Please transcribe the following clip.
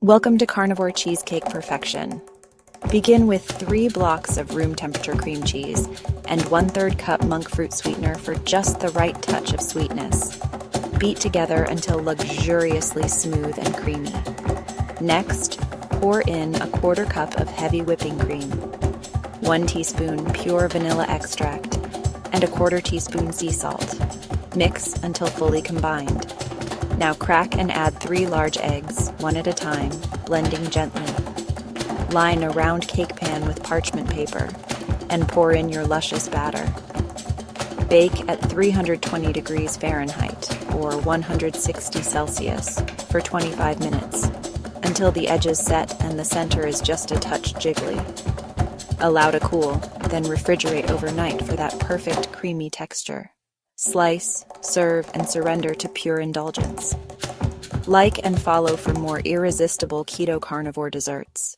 Welcome to Carnivore Cheesecake Perfection. Begin with 3 blocks of room temperature cream cheese and 1/3 cup monk fruit sweetener for just the right touch of sweetness. Beat together until luxuriously smooth and creamy. Next, pour in a 1/4 cup of heavy whipping cream, 1 teaspoon pure vanilla extract, and a 1/4 teaspoon sea salt. Mix until fully combined. Now crack and add 3 large eggs, one at a time, blending gently. Line a round cake pan with parchment paper and pour in your luscious batter. Bake at 320 degrees Fahrenheit or 160 Celsius for 25 minutes until the edges set and the center is just a touch jiggly. Allow to cool, then refrigerate overnight for that perfect creamy texture. Slice, serve, and surrender to pure indulgence. Like and follow for more irresistible keto carnivore desserts.